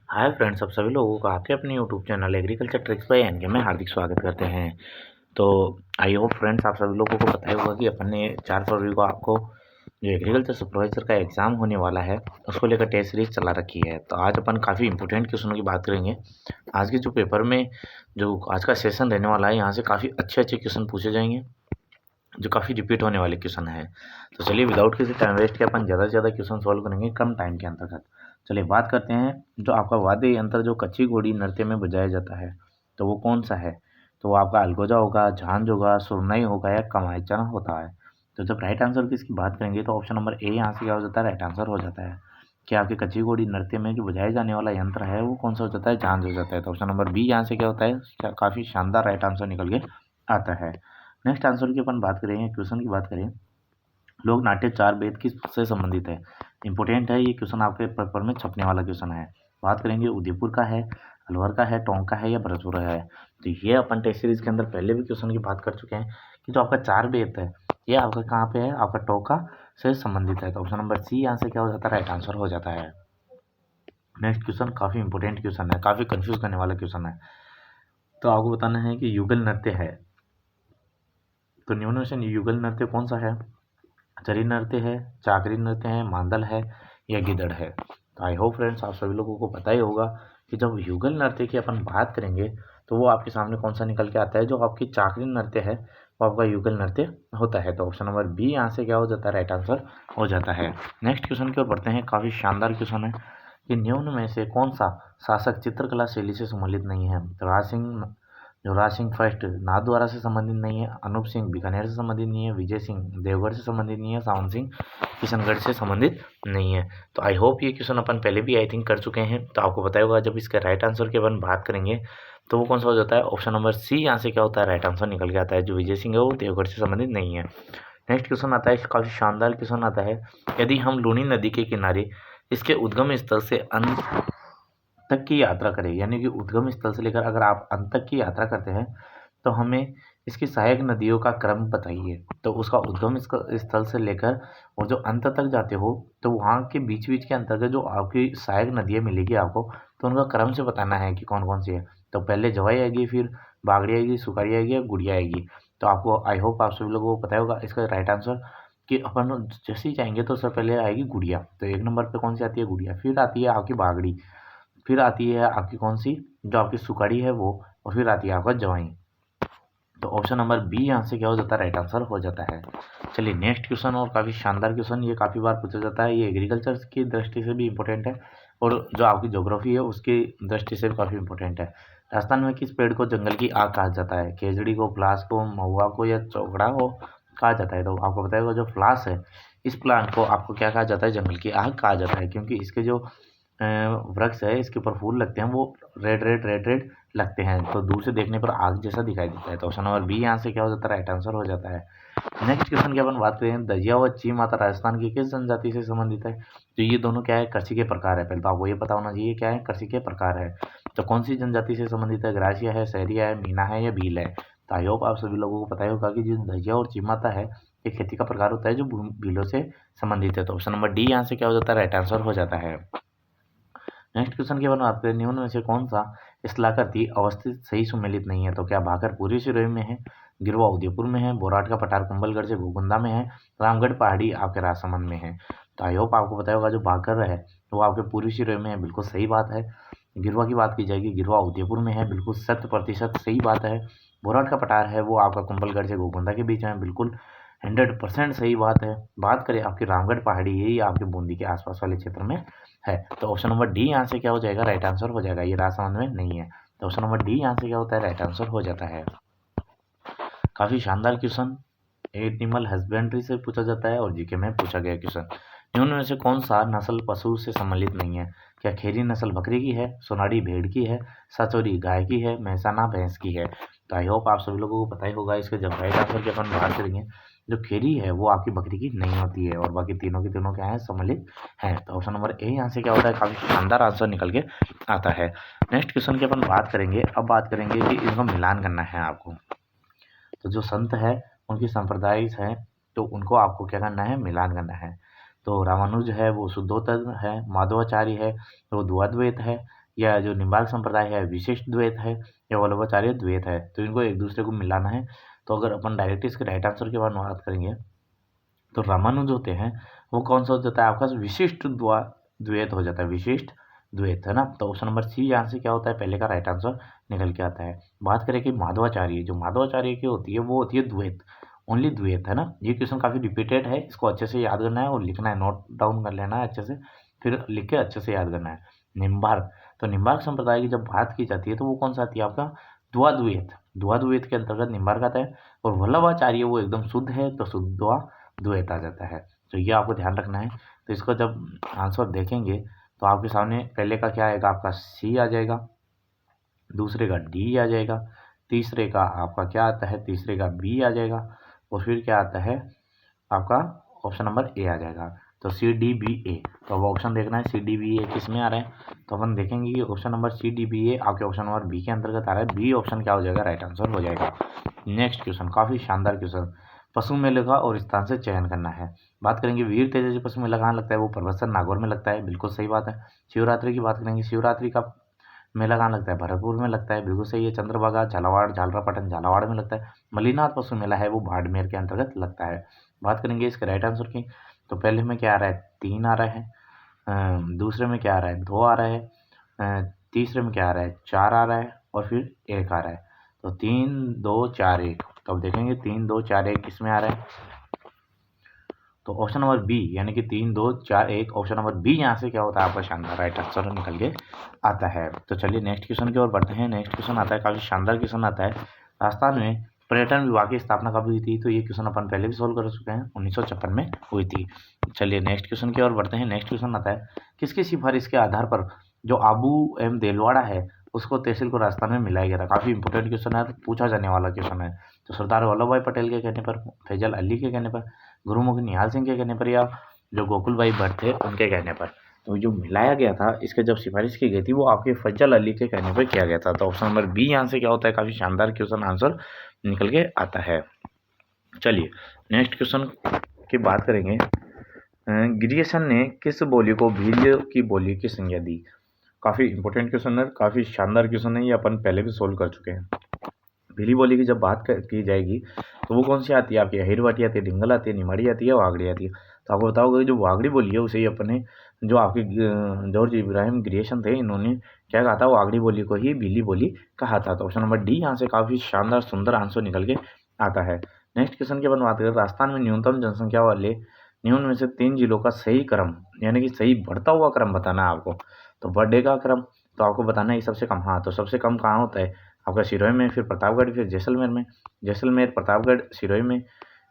Hi friends, आप सभी लोगों का आपके अपने YouTube channel agriculture tricks by NK में हार्दिक स्वागत करते हैं। तो आई होप फ्रेंड्स, आप सभी लोगों को पता ही होगा कि अपन ने 4 फरवरी को आपको जो एग्रीकल्चर सुपरवाइजर का एग्ज़ाम होने वाला है उसको लेकर टेस्ट सीरीज चला रखी है। तो आज अपन काफ़ी इंपॉर्टेंट क्वेश्चनों की बात करेंगे। आज के जो पेपर में जो आज का सेशन रहने वाला है, यहाँ से काफ़ी अच्छे क्वेश्चन पूछे जाएंगे जो काफ़ी रिपीट होने वाले क्वेश्चन है। तो चलिए विदाउट किसी टाइम वेस्ट के अपन ज़्यादा से ज़्यादा क्वेश्चन सॉल्व करेंगे कम टाइम के अंतर्गत। चलिए बात करते हैं, जो आपका वाद्य यंत्र जो कच्ची घोड़ी नृत्य में बजाया जाता है तो वो कौन सा है? तो वो आपका अलगोजा होगा, झांझ होगा, सुरनाई होगा या कमायचना होता है। तो जब राइट आंसर की इसकी बात करेंगे तो ऑप्शन नंबर ए यहाँ से क्या हो जाता है, राइट आंसर हो जाता है कि आपके कच्ची घोड़ी नृत्य में जो बजाया जाने वाला यंत्र है वो कौन सा हो जाता है, झांझ हो जाता है। तो ऑप्शन नंबर बी यहाँ से क्या होता है, काफ़ी शानदार राइट आंसर निकल के आता है। नेक्स्ट आंसर की अपन बात करें, क्वेश्चन की बात करें, लोक नाट्य चार वेद किससे संबंधित है? इंपॉर्टेंट है ये क्वेश्चन, आपके पेपर में छपने वाला क्वेश्चन है। बात करेंगे उदयपुर का है, अलवर का है, टोंक का है या भरतपुर है। तो ये अपन टेस्ट सीरीज के अंदर पहले भी क्वेश्चन की बात कर चुके हैं कि जो आपका चार वेद है ये आपका कहाँ पे है, आपका टोंका से संबंधित है। तो ऑप्शन नंबर सी यहाँ से क्या हो जाता है, राइट आंसर हो जाता है। नेक्स्ट क्वेश्चन काफ़ी इंपॉर्टेंट क्वेश्चन है, काफ़ी कंफ्यूज करने वाला क्वेश्चन है। तो आपको बताना है कि युगल नृत्य है, तो निम्न में से युगल नृत्य कौन सा है? चरी नृत्य है, चाकरी नृत्य है, मांदल है या गिदड़ है। तो आई होप फ्रेंड्स, आप सभी लोगों को पता ही होगा कि जब युगल नृत्य की अपन बात करेंगे तो वो आपके सामने कौन सा निकल के आता है, जो आपकी चाकरी नृत्य है वो आपका युगल नृत्य होता है। तो ऑप्शन नंबर बी यहाँ से क्या हो जाता है, राइट आंसर हो जाता है। नेक्स्ट क्वेश्चन की ओर बढ़ते हैं, काफ़ी शानदार क्वेश्चन है कि निम्न में से कौन सा शासक चित्रकला शैली से सम्मिलित नहीं है? तो राज सिंह फर्स्ट नाथद्वारा से संबंधित नहीं है, अनूप सिंह बीकानेर से संबंधित नहीं है, विजय सिंह देवगढ़ से संबंधित नहीं है, सावन सिंह किशनगढ़ से संबंधित नहीं है। तो आई होप ये क्वेश्चन अपन पहले भी आई थिंक कर चुके हैं, तो आपको पता होगा। जब इसके राइट आंसर की अपन बात करेंगे तो वो कौन सा हो जाता है, ऑप्शन नंबर सी यहाँ से क्या होता है, राइट आंसर निकल के आता है। जो विजय सिंह है वो देवगढ़ से संबंधित नहीं है। नेक्स्ट क्वेश्चन आता है, काफ़ी शानदार क्वेश्चन आता है, यदि हम लूनी नदी के किनारे इसके उद्गम स्थल से अंत तक की यात्रा करें, यानी कि उद्गम स्थल से लेकर अगर आप अंत तक की यात्रा करते हैं तो हमें इसकी सहायक नदियों का क्रम बताइए। तो उसका उद्गम स्थल से लेकर और जो अंत तक जाते हो तो वहाँ के बीच बीच के अंतर्गत जो आपकी सहायक नदियाँ मिलेगी आपको, तो उनका क्रम से बताना है कि कौन कौन सी है। तो पहले जवाई आएगी, फिर बागड़ी आएगी, सुखाड़ी आएगी और गुड़िया आएगी। तो आपको आई होप आप सभी लोगों को पता होगा इसका राइट आंसर कि अपन जैसे ही जाएंगे तो सबसे पहले आएगी गुड़िया। तो एक नंबर पे कौन सी आती है, गुड़िया। फिर आती है आपकी बागड़ी, फिर आती है आपकी कौन सी, जो आपकी सुखाड़ी है वो, और फिर आती है आपका जवाई। तो ऑप्शन नंबर बी यहाँ से क्या हो जाता है, राइट आंसर हो जाता है। चलिए नेक्स्ट क्वेश्चन, और काफ़ी शानदार क्वेश्चन, ये काफ़ी बार पूछा जाता है, ये एग्रीकल्चर की दृष्टि से भी इम्पोर्टेंट है और जो आपकी ज्योग्राफी है उसकी दृष्टि से भी काफ़ी इंपॉर्टेंट है। राजस्थान में किस पेड़ को जंगल की आग कहा जाता है? खेजड़ी को, फ्लास को, महुआ को या चौकड़ा को कहा जाता है? तो आपको बताएगा जो फ्लास है इस प्लांट को आपको क्या कहा जाता है, जंगल की आग कहा जाता है, क्योंकि इसके जो वृक्ष है इसके ऊपर फूल लगते हैं वो रेड लगते हैं, तो दूर से देखने पर आग जैसा दिखाई देता है। तो ऑप्शन नंबर बी यहाँ से क्या हो जाता है, राइट आंसर हो जाता है। नेक्स्ट क्वेश्चन की अपन बात करें, दजिया व ची माता राजस्थान की किस जनजाति से संबंधित है? तो ये दोनों क्या है, कृषि के प्रकार है। पहले तो आपको ये पता होना चाहिए क्या है, कृषि के प्रकार है। तो कौन सी जनजाति से संबंधित है? ग्रासिया है, सहरिया है, मीना है या भील है। तो आई होप आप सभी लोगों को पता ही होगा कि जो दजिया और चीमाता है ये खेती का प्रकार होता है जो भीलों से संबंधित है। तो ऑप्शन नंबर डी यहाँ से क्या हो जाता है, राइट आंसर हो जाता है। नेक्स्ट क्वेश्चन की अपन बात करें, निम्न में से कौन सा स्थलाकृति अवस्थित सही सुमेलित नहीं है? तो क्या भाकर पूरी सिरोही में है, गिरवा उदयपुर में है, बोराट का पठार कुंभलगढ़ से गोकुंदा में है, रामगढ़ पहाड़ी आपके राजसमंद में है। तो आई होप आपको पता होगा जो भाकर है वो आपके पूरी सिरोही में है, बिल्कुल सही बात है। गिरवा की बात की जाएगी, गिरवा उदयपुर में है, बिल्कुल 100% सही बात है। बोराट का पठार है वो आपका कुंभलगढ़ से गोकुंदा के बीच में, बिल्कुल 100% सही बात है। बात करें आपकी रामगढ़ पहाड़ी, ये आपके बूंदी के आसपास वाले क्षेत्र में है। तो ऑप्शन नंबर डी यहाँ से क्या हो जाएगा, राइट आंसर हो जाएगा। ये राजसमंद में नहीं है, तो ऑप्शन नंबर डी यहाँ से क्या होता है, राइट आंसर हो जाता है। काफी शानदार क्वेश्चन एनिमल हस्बेंड्री से पूछा जाता है और जीके में पूछा गया क्वेश्चन, निम्न में से कौन सा नस्ल पशु से सम्मिलित नहीं है? क्या खेरी नस्ल बकरी की है, सोनारी भेड़ की है, साचौरी गाय की है, महसाना भैंस की है? तो आई होप आप सभी लोगों को पता ही होगा इसके जब राइट आंसर की अपन बात करेंगे, जो खेरी है वो आपकी बकरी की नहीं होती है और बाकी तीनों की तीनों क्या है, सम्मिलित है। तो ऑप्शन नंबर ए यहाँ से क्या होता है, काफी शानदार आंसर निकल के आता है। नेक्स्ट क्वेश्चन की अपन बात करेंगे, अब बात करेंगे कि इनका मिलान करना है आपको। तो जो संत है उनकी संप्रदाय है तो उनको आपको क्या करना है, मिलान करना है। तो रामानुज है वो शुद्धोत्तर है, माधवाचार्य है वो द्वैत है, या जो निम्बार्क संप्रदाय है विशिष्ट द्वैत है या वल्लभाचार्य द्वैत है, तो इनको एक दूसरे को मिलाना है। तो अगर अपन डायरेक्ट इसके राइट आंसर के बारे में बात करेंगे तो रामानुज होते हैं वो कौन सा हो जाता है आपका विशिष्ट द्वैत हो जाता है, विशिष्ट द्वैत है ना। तो ऑप्शन नंबर सी यहाँ से क्या होता है पहले का राइट आंसर निकल के आता है। बात करें कि माधवाचार्य, जो माधवाचार्य की होती है वो होती है द्वैत, ओनली द्वैत है ना। ये क्वेश्चन काफ़ी रिपीटेड है, इसको अच्छे से याद करना है और लिखना है, नोट डाउन कर लेना है अच्छे से, फिर लिख के अच्छे से याद करना है। निम्बार्क, तो निम्बार्क संप्रदाय की जब बात की जाती है तो वो कौन सा आती है आपका द्वाद्वैत, द्वाद्वैत के अंतर्गत निम्बार्क आता है। और वल्लभाचार्य वो एकदम शुद्ध है तो शुद्ध द्वैत आ जाता है। तो ये आपको ध्यान रखना है। तो इसको जब आंसर देखेंगे तो आपके सामने पहले का क्या आएगा आपका सी आ जाएगा, दूसरे का डी आ जाएगा, तीसरे का आपका क्या आता है, तीसरे का बी आ जाएगा, और फिर क्या आता है आपका ऑप्शन नंबर ए आ जाएगा। तो सी डी बी ए, तो अब ऑप्शन देखना है सी डी बी ए किस में आ रहा है। तो अपन देखेंगे कि option number C D B A आपके ऑप्शन नंबर बी के अंतर्गत आ रहा है। बी ऑप्शन क्या हो जाएगा, राइट आंसर हो जाएगा। नेक्स्ट क्वेश्चन, काफ़ी शानदार क्वेश्चन, पशु मेले का और स्थान से चयन करना है। बात करेंगे वीर तेजाजी पशु मेला कहाँ लगता है, वो परबतसर नागौर में लगता है, बिल्कुल सही बात है। शिवरात्रि की बात करेंगे, शिवरात्रि का मेला कहाँ लगता है, भरतपुर में लगता है, बिल्कुल सही है। चंद्रभागा झालावाड़ झालरापाटन झालावाड़ में लगता है। मलीनाथ पशु मेला है वो बाड़मेर के अंतर्गत लगता है। बात करेंगे इसके राइट आंसर की, तो पहले में क्या आ रहा है 3 आ रहा है, दूसरे में क्या आ रहा है 2 आ रहा है, तीसरे में क्या आ रहा है 4 आ रहा है, और फिर 1 आ रहा है। तो 3 2 4 1, तो अब देखेंगे 3 2 4 1 किस में आ रहा है, तो ऑप्शन नंबर बी, यानी कि 3 2 4 1, ऑप्शन नंबर बी यहाँ से क्या होता है आपका शानदार राइट आंसर निकल के आता है। तो चलिए नेक्स्ट क्वेश्चन की ओर बढ़ते हैं। नेक्स्ट क्वेश्चन आता है, काफ़ी शानदार क्वेश्चन आता है, राजस्थान में पर्यटन विभाग की स्थापना कब हुई थी। तो ये क्वेश्चन अपन पहले भी सोल्व कर चुके हैं, 1956 में हुई थी। चलिए नेक्स्ट क्वेश्चन की ओर बढ़ते हैं। नेक्स्ट क्वेश्चन आता है, किसकी सिफारिश के आधार पर जो आबू एवं देलवाड़ा है उसको तहसील को राजस्थान में मिलाया गया था। काफ़ी इंपॉर्टेंट क्वेश्चन है, पूछा जाने वाला क्वेश्चन है। तो सरदार वल्लभ भाई पटेल के कहने पर, फैजल अली के कहने पर, गुरुमुखी निहाल सिंह के कहने पर, या जो गोकुल भाई भट्ट थे उनके कहने पर। तो जो मिलाया गया था इसके जब सिफारिश की गई थी वो आपके फैजल अली के कहने पर किया गया था। तो ऑप्शन नंबर बी यहाँ से क्या होता है, काफ़ी शानदार क्वेश्चन आंसर निकल के आता है। चलिए नेक्स्ट क्वेश्चन की बात करेंगे, ग्रियर्सन ने किस बोली को भील की बोली की संज्ञा दी। काफ़ी इंपॉर्टेंट क्वेश्चन है, काफ़ी शानदार क्वेश्चन है, ये अपन पहले भी सोल्व कर चुके हैं। भीली बोली की जब बात की जाएगी तो वो कौन सी आती है आपकी, अहिरवाटी आती है, डिंगल आती है, निमाड़ी आती है, वागड़ी आती है। तो आपको बताओगे जो वागड़ी बोली है उसे ही अपने जो आपके जॉर्ज इब्राहिम ग्रियर्सन थे इन्होंने क्या कहा था, वागड़ी बोली को ही भीली बोली कहा था। तो ऑप्शन नंबर डी यहाँ से काफ़ी शानदार सुंदर आंसर निकल के आता है। नेक्स्ट क्वेश्चन की अपन बात करें, राजस्थान में न्यूनतम जनसंख्या वाले निम्न में से 3 जिलों का सही क्रम, यानी कि सही बढ़ता हुआ क्रम बताना है आपको। तो बर्थडे का क्रम तो आपको बताना है सबसे कम, हाँ तो सबसे कम कहाँ होता है आपका सिरोही में, फिर प्रतापगढ़, फिर जैसलमेर में, जैसलमेर प्रतापगढ़ सिरोही में,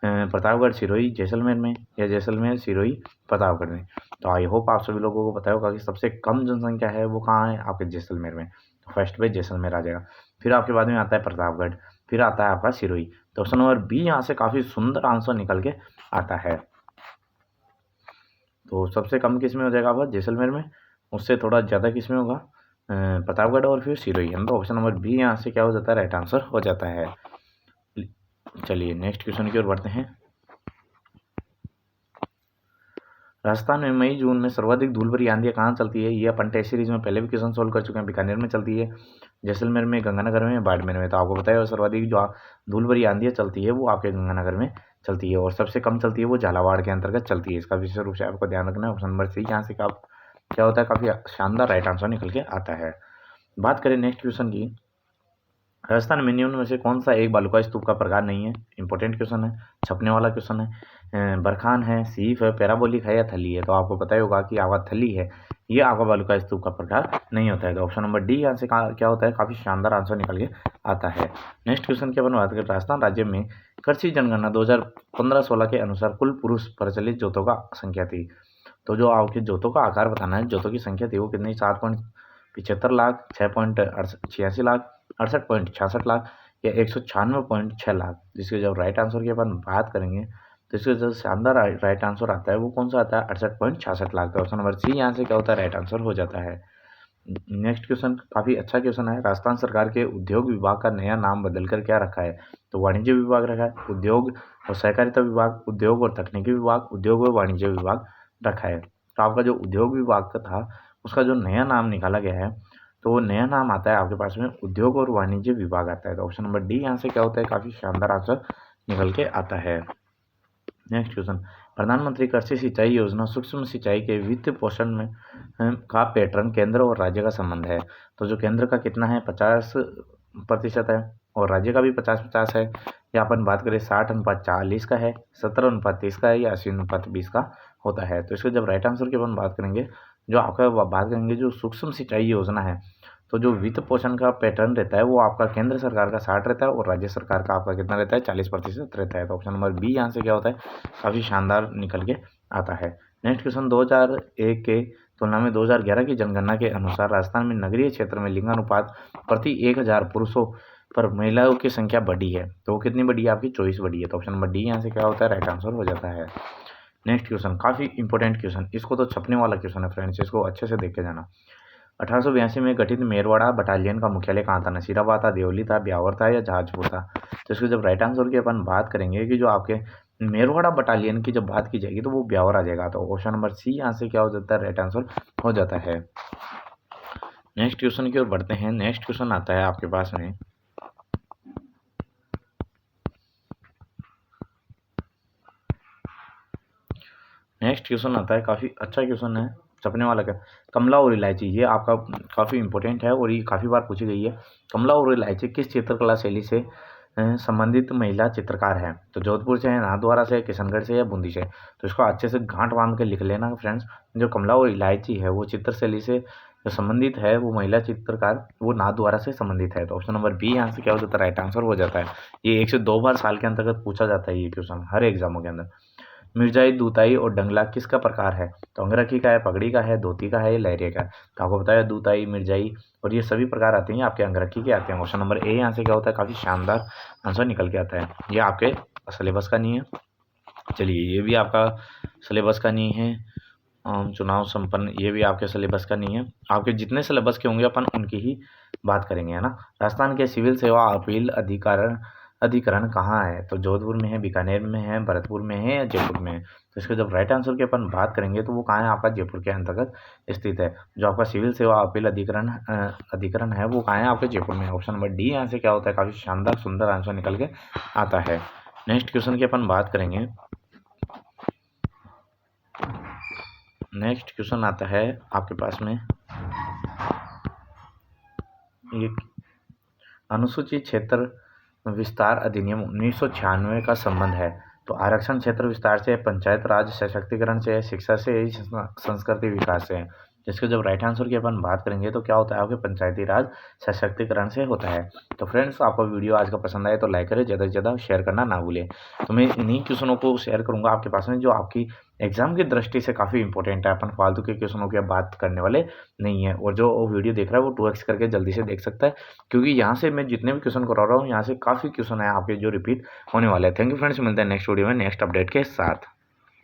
प्रतापगढ़ सिरोही जैसलमेर में, या जैसलमेर सिरोही प्रतापगढ़ में। तो आई होप आप सभी लोगों को पता होगा कि सबसे कम जनसंख्या है वो कहाँ है आपके जैसलमेर में। तो फर्स्ट पे जैसलमेर आ जाएगा, फिर आपके बाद में आता है प्रतापगढ़, फिर आता है आपका सिरोही। तो ऑप्शन नंबर बी यहाँ से काफ़ी सुंदर आंसर निकल के आता है। तो सबसे कम किस में हो जाएगा आपका जैसलमेर में, उससे थोड़ा ज़्यादा किस में होगा प्रतापगढ़, और फिर सिरोही। तो ऑप्शन नंबर बी यहाँ से क्या हो जाता है, राइट आंसर हो जाता है। चलिए नेक्स्ट क्वेश्चन की ओर बढ़ते हैं। राजस्थान में मई जून में सर्वाधिक धूल भरी आंधियाँ कहाँ चलती है, ये अपन टेस्ट सीरीज में पहले भी क्वेश्चन सोल्व कर चुके हैं। बीकानेर में चलती है, जैसलमेर में, गंगानगर में, बाड़मेर में। तो आपको बताया सर्वाधिक जो धूल भरी आंधियाँ चलती है वो आपके गंगानगर में चलती है, और सबसे कम चलती है वो झालावाड़ के अंतर्गत चलती है। इसका विशेष रूप से आपको ध्यान रखना है। ऑप्शन नंबर सी यहाँ से क्या होता है, काफ़ी शानदार राइट आंसर निकल के आता है। बात करें नेक्स्ट क्वेश्चन की, राजस्थान में निम्न में से कौन सा एक बालुका स्तूप का प्रकार नहीं है। इंपॉर्टेंट क्वेश्चन है, छपने वाला क्वेश्चन है। बरखान है, सीफ है, पैराबोलिक है, या थली है। तो आपको पता ही होगा कि आपका थली है, ये आपका बालुका स्तूप का प्रकार नहीं होता है। तो ऑप्शन नंबर डी यहाँ से क्या होता है, काफ़ी शानदार आंसर निकल के आता है। नेक्स्ट क्वेश्चन की अपन बात करें, राजस्थान राज्य में कृषि जनगणना 2015-16 के अनुसार कुल पुरुष प्रचलित जोतों का संख्या थी। तो जो आपके जोतों का आकार बताना है, जोतों की संख्या थी वो कितनी, 7.75 लाख, 6.86 लाख, 68.66 लाख, या 196.6 लाख। जिसके जब राइट आंसर की अपन बात करेंगे तो इसके जो शानदार राइट आंसर आता है वो कौन सा आता है, 68.66 लाख। तो ऑप्शन नंबर सी यहाँ से क्या होता है, राइट आंसर हो जाता है। नेक्स्ट क्वेश्चन काफ़ी अच्छा क्वेश्चन है, राजस्थान सरकार के उद्योग विभाग का नया नाम बदलकर क्या रखा है। तो वाणिज्य विभाग रखा है, उद्योग और सहकारिता विभाग, उद्योग और तकनीकी विभाग, उद्योग और वाणिज्य विभाग रखा है। तो आपका जो उद्योग विभाग का था उसका जो नया नाम निकाला गया है तो वो नया नाम आता है आपके पास में उद्योग और वाणिज्य विभाग आता है। तो ऑप्शन नंबर डी यहाँ से क्या होता है, काफ़ी शानदार आंसर निकल के आता है। नेक्स्ट क्वेश्चन, प्रधानमंत्री कृषि सिंचाई योजना सूक्ष्म सिंचाई के वित्त पोषण में का पैटर्न केंद्र और राज्य का संबंध है। तो जो केंद्र का कितना है 50% है और राज्य का भी 50-50 है। या अपन बात करें 60:40 का है, 70:30 का है या 80:20 का होता है। तो इसको जब राइट आंसर की अपन बात करेंगे, जो आपका बात करेंगे जो सूक्ष्म सिंचाई योजना है, तो जो वित्त पोषण का पैटर्न रहता है वो आपका केंद्र सरकार का 60 रहता है और राज्य सरकार का आपका कितना रहता है 40% रहता है। तो ऑप्शन नंबर बी यहाँ से क्या होता है, काफ़ी शानदार निकल के आता है। नेक्स्ट क्वेश्चन, 2001 के तुलना में 2011 की जनगणना के अनुसार राजस्थान में नगरीय क्षेत्र में लिंगानुपात प्रति 1000 पुरुषों पर महिलाओं की संख्या बढ़ी है। तो वो कितनी बढ़ी है, आपकी 24 बढ़ी है। तो ऑप्शन नंबर डी यहाँ से क्या होता है, राइट आंसर हो जाता है। नेक्स्ट क्वेश्चन, काफ़ी इंपॉर्टेंट क्वेश्चन, इसको तो छपने वाला क्वेश्चन है फ्रेंड्स, इसको अच्छे से देख के जाना। 1882 में गठित मेरवाड़ा बटालियन का मुख्यालय कहाँ था, नसीराबाद था, देवली था, ब्यावर था या जहाजपुर था। तो इसको जब राइट आंसर की अपन बात करेंगे कि जो आपके मेरवाड़ा बटालियन की जब बात की जाएगी तो वो ब्यावर आ जाएगा। तो ऑप्शन नंबर सी यहाँ से क्या हो जाता है, राइट आंसर हो जाता है। नेक्स्ट क्वेश्चन की ओर बढ़ते हैं। नेक्स्ट क्वेश्चन आता है आपके पास में, नेक्स्ट क्वेश्चन आता है, काफ़ी अच्छा क्वेश्चन है, छपने वाला का, कमला और इलायची, ये आपका काफ़ी इंपॉर्टेंट है और ये काफ़ी बार पूछी गई है। कमला और इलायची किस चित्रकला शैली से संबंधित महिला चित्रकार है। तो जोधपुर से है, नाथद्वारा से, किशनगढ़ से या बूंदी से। तो इसको अच्छे से गांठ बांध के लिख लेना फ्रेंड्स। जो कमला और इलायची है वो चित्र शैली से जो संबंधित है, वो महिला चित्रकार वो नाथद्वारा से संबंधित है। तो ऑप्शन नंबर बी यहाँ से क्या हो जाता है, राइट आंसर हो जाता है। ये 1 से 2 बार साल के अंतर्गत पूछा जाता है ये क्वेश्चन हर एग्जामों के अंदर। मिर्जाई, दूताई और डंगला किसका प्रकार है। तो अंगरखी का है, पगड़ी का है, धोती का है या लहरिया का है। तो आपको बताया दूताई, मिर्जाई और ये सभी प्रकार आते हैं आपके अंगरखी के आते हैं। ऑप्शन नंबर ए यहाँ से क्या होता है, काफ़ी शानदार आंसर निकल के आता है। ये आपके सिलेबस का नहीं है, चलिए ये भी आपका सिलेबस का नहीं है। चुनाव संपन्न, ये भी आपके सिलेबस का नहीं है। आपके जितने सिलेबस के होंगे अपन उनकी ही बात करेंगे, है ना। राजस्थान के सिविल सेवा अपील अधिकरण कहाँ है। तो जोधपुर में है, बीकानेर में है, भरतपुर में है या जयपुर में है। तो इसके जब राइट आंसर की अपन बात करेंगे तो वो कहाँ है, आपका जयपुर के अंतर्गत स्थित है। जो आपका सिविल सेवा अपील अधिकरण है वो कहाँ है, आपके जयपुर में है। ऑप्शन नंबर डी यहाँ से क्या होता है, काफ़ी शानदार सुंदर आंसर निकल के आता है। नेक्स्ट क्वेश्चन की अपन बात करेंगे। नेक्स्ट क्वेश्चन आता है आपके पास में, ये अनुसूचित क्षेत्र विस्तार अधिनियम 1996 का संबंध है। तो आरक्षण क्षेत्र विस्तार से, पंचायत राज सशक्तिकरण से, शिक्षा से, संस्कृति विकास से। जिसके जब राइट आंसर की अपन बात करेंगे तो क्या होता है, आपके पंचायती राज सशक्तिकरण से होता है। तो फ्रेंड्स आपको वीडियो आज का पसंद आए तो लाइक करें, ज़्यादा से ज़्यादा शेयर करना ना भूलें। तो मैं इन्हीं क्वेश्चनों को शेयर करूंगा आपके पास में जो आपकी एग्जाम की दृष्टि से काफ़ी इंपॉर्टेंट है। अपन फालतू के क्वेश्चनों की बात करने वाले नहीं है। और जो वीडियो देख रहा है वो 2x करके जल्दी से देख सकता है, क्योंकि यहाँ से मैं जितने भी क्वेश्चन करा रहा हूँ यहाँ से काफ़ी क्वेश्चन है आपके जो रिपीट होने वाले हैं। थैंक यू फ्रेंड्स, मिलते हैं नेक्स्ट वीडियो में नेक्स्ट अपडेट के साथ।